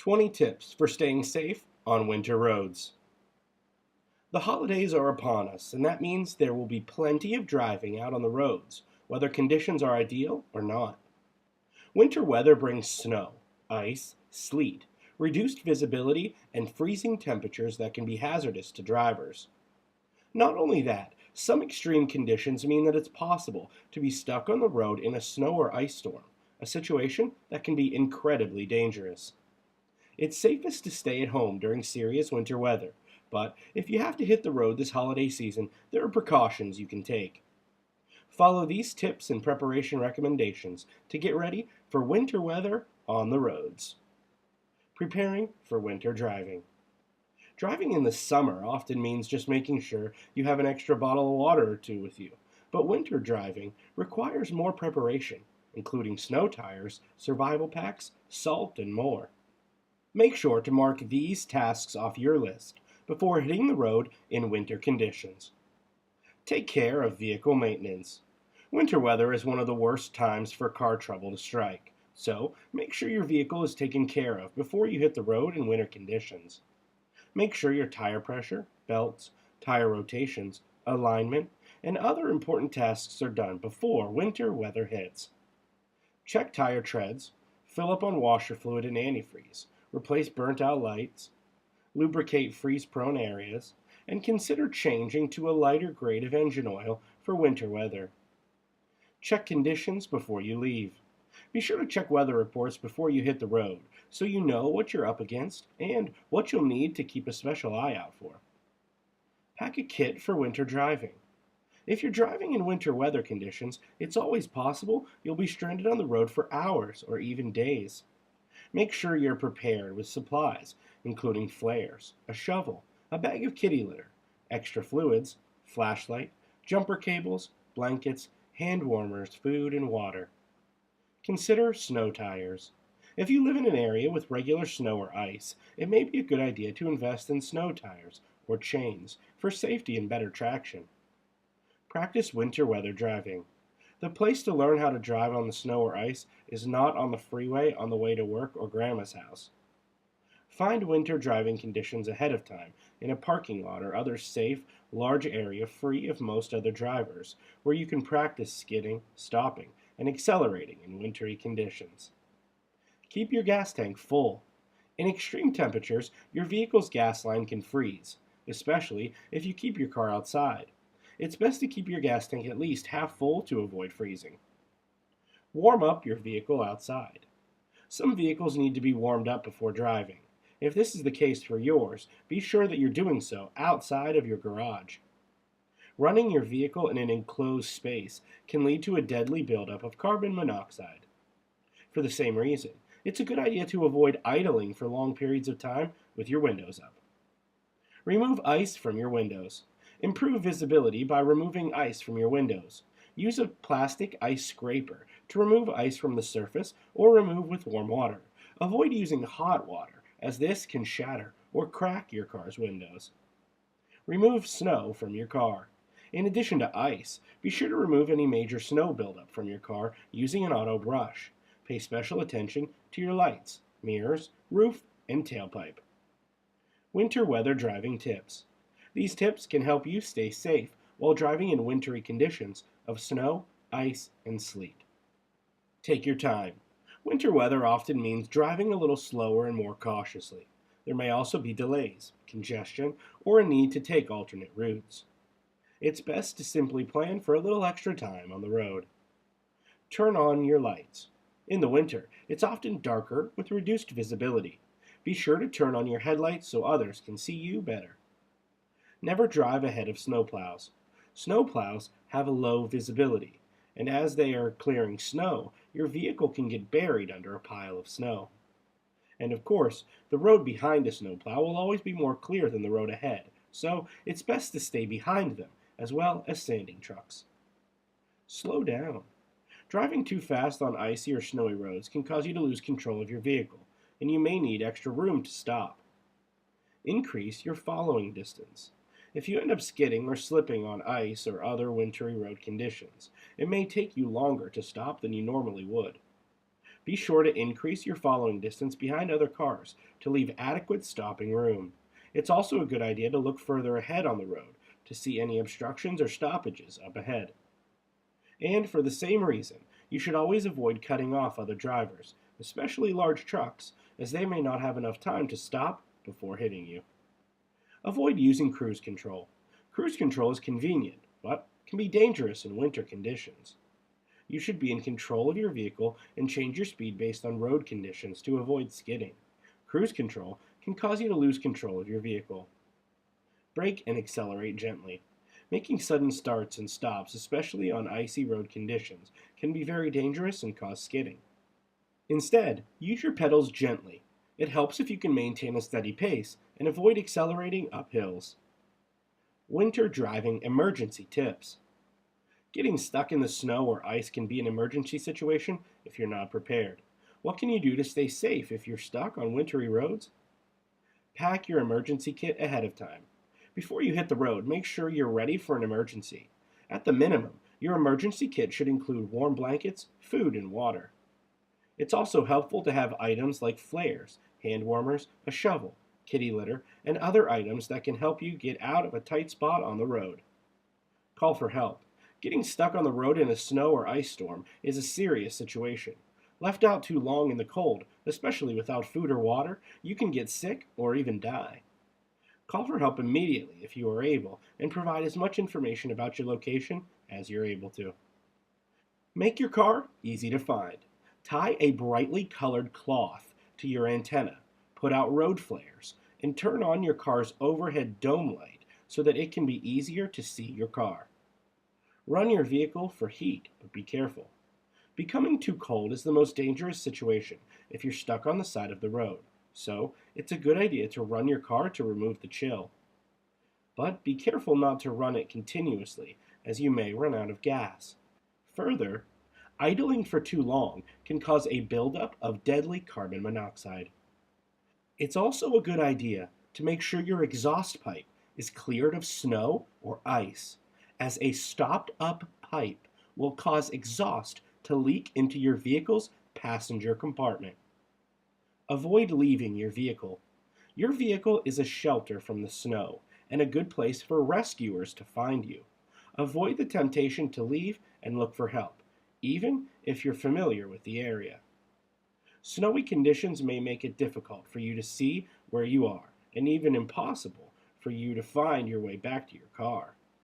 20 tips for staying safe on winter roads. The holidays are upon us, and that means there will be plenty of driving out on the roads, whether conditions are ideal or not. Winter weather brings snow, ice, sleet, reduced visibility, and freezing temperatures that can be hazardous to drivers. Not only that, some extreme conditions mean that it's possible to be stuck on the road in a snow or ice storm, a situation that can be incredibly dangerous. It's safest to stay at home during serious winter weather, but if you have to hit the road this holiday season, there are precautions you can take. Follow these tips and preparation recommendations to get ready for winter weather on the roads. Preparing for winter driving. Driving in the summer often means just making sure you have an extra bottle of water or two with you, but winter driving requires more preparation, including snow tires, survival packs, salt, and more. Make sure to mark these tasks off your list before hitting the road in winter conditions. Take care of vehicle maintenance. Winter weather is one of the worst times for car trouble to strike, so make sure your vehicle is taken care of before you hit the road in winter conditions. Make sure your tire pressure, belts, tire rotations, alignment, and other important tasks are done before winter weather hits. Check tire treads, fill up on washer fluid and antifreeze, replace burnt-out lights, lubricate freeze-prone areas, and consider changing to a lighter grade of engine oil for winter weather. Check conditions before you leave. Be sure to check weather reports before you hit the road so you know what you're up against and what you'll need to keep a special eye out for. Pack a kit for winter driving. If you're driving in winter weather conditions, it's always possible you'll be stranded on the road for hours or even days. Make sure you're prepared with supplies, including flares, a shovel, a bag of kitty litter, extra fluids, flashlight, jumper cables, blankets, hand warmers, food, and water. Consider snow tires. If you live in an area with regular snow or ice, it may be a good idea to invest in snow tires or chains for safety and better traction. Practice winter weather driving. The place to learn how to drive on the snow or ice is not on the freeway on the way to work or grandma's house. Find winter driving conditions ahead of time in a parking lot or other safe, large area free of most other drivers, where you can practice skidding, stopping, and accelerating in wintry conditions. Keep your gas tank full. In extreme temperatures, your vehicle's gas line can freeze, especially if you keep your car outside. It's best to keep your gas tank at least half full to avoid freezing. Warm up your vehicle outside. Some vehicles need to be warmed up before driving. If this is the case for yours, be sure that you're doing so outside of your garage. Running your vehicle in an enclosed space can lead to a deadly buildup of carbon monoxide. For the same reason, it's a good idea to avoid idling for long periods of time with your windows up. Remove ice from your windows. Improve visibility by removing ice from your windows. Use a plastic ice scraper to remove ice from the surface or remove with warm water. Avoid using hot water, as this can shatter or crack your car's windows. Remove snow from your car. In addition to ice, be sure to remove any major snow buildup from your car using an auto brush. Pay special attention to your lights, mirrors, roof, and tailpipe. Winter weather driving tips. These tips can help you stay safe while driving in wintry conditions of snow, ice, and sleet. Take your time. Winter weather often means driving a little slower and more cautiously. There may also be delays, congestion, or a need to take alternate routes. It's best to simply plan for a little extra time on the road. Turn on your lights. In the winter, it's often darker with reduced visibility. Be sure to turn on your headlights so others can see you better. Never drive ahead of snowplows. Snowplows have a low visibility, and as they are clearing snow, your vehicle can get buried under a pile of snow. And of course, the road behind a snowplow will always be more clear than the road ahead, so it's best to stay behind them, as well as sanding trucks. Slow down. Driving too fast on icy or snowy roads can cause you to lose control of your vehicle, and you may need extra room to stop. Increase your following distance. If you end up skidding or slipping on ice or other wintry road conditions, it may take you longer to stop than you normally would. Be sure to increase your following distance behind other cars to leave adequate stopping room. It's also a good idea to look further ahead on the road to see any obstructions or stoppages up ahead. And for the same reason, you should always avoid cutting off other drivers, especially large trucks, as they may not have enough time to stop before hitting you. Avoid using cruise control. Cruise control is convenient, but can be dangerous in winter conditions. You should be in control of your vehicle and change your speed based on road conditions to avoid skidding. Cruise control can cause you to lose control of your vehicle. Brake and accelerate gently. Making sudden starts and stops, especially on icy road conditions, can be very dangerous and cause skidding. Instead, use your pedals gently. It helps if you can maintain a steady pace and avoid accelerating up hills. Winter driving emergency tips. Getting stuck in the snow or ice can be an emergency situation if you're not prepared. What can you do to stay safe if you're stuck on wintry roads? Pack your emergency kit ahead of time. Before you hit the road, make sure you're ready for an emergency. At the minimum, your emergency kit should include warm blankets, food, and water. It's also helpful to have items like flares, hand warmers, a shovel, kitty litter, and other items that can help you get out of a tight spot on the road. Call for help. Getting stuck on the road in a snow or ice storm is a serious situation. Left out too long in the cold, especially without food or water, you can get sick or even die. Call for help immediately if you are able, and provide as much information about your location as you're able to. Make your car easy to find. Tie a brightly colored cloth to your antenna, put out road flares, and turn on your car's overhead dome light so that it can be easier to see your car. Run your vehicle for heat, but be careful. Becoming too cold is the most dangerous situation if you're stuck on the side of the road, so it's a good idea to run your car to remove the chill. But be careful not to run it continuously, as you may run out of gas. Further, idling for too long can cause a buildup of deadly carbon monoxide. It's also a good idea to make sure your exhaust pipe is cleared of snow or ice, as a stopped-up pipe will cause exhaust to leak into your vehicle's passenger compartment. Avoid leaving your vehicle. Your vehicle is a shelter from the snow and a good place for rescuers to find you. Avoid the temptation to leave and look for help, even if you're familiar with the area. Snowy conditions may make it difficult for you to see where you are, and even impossible for you to find your way back to your car.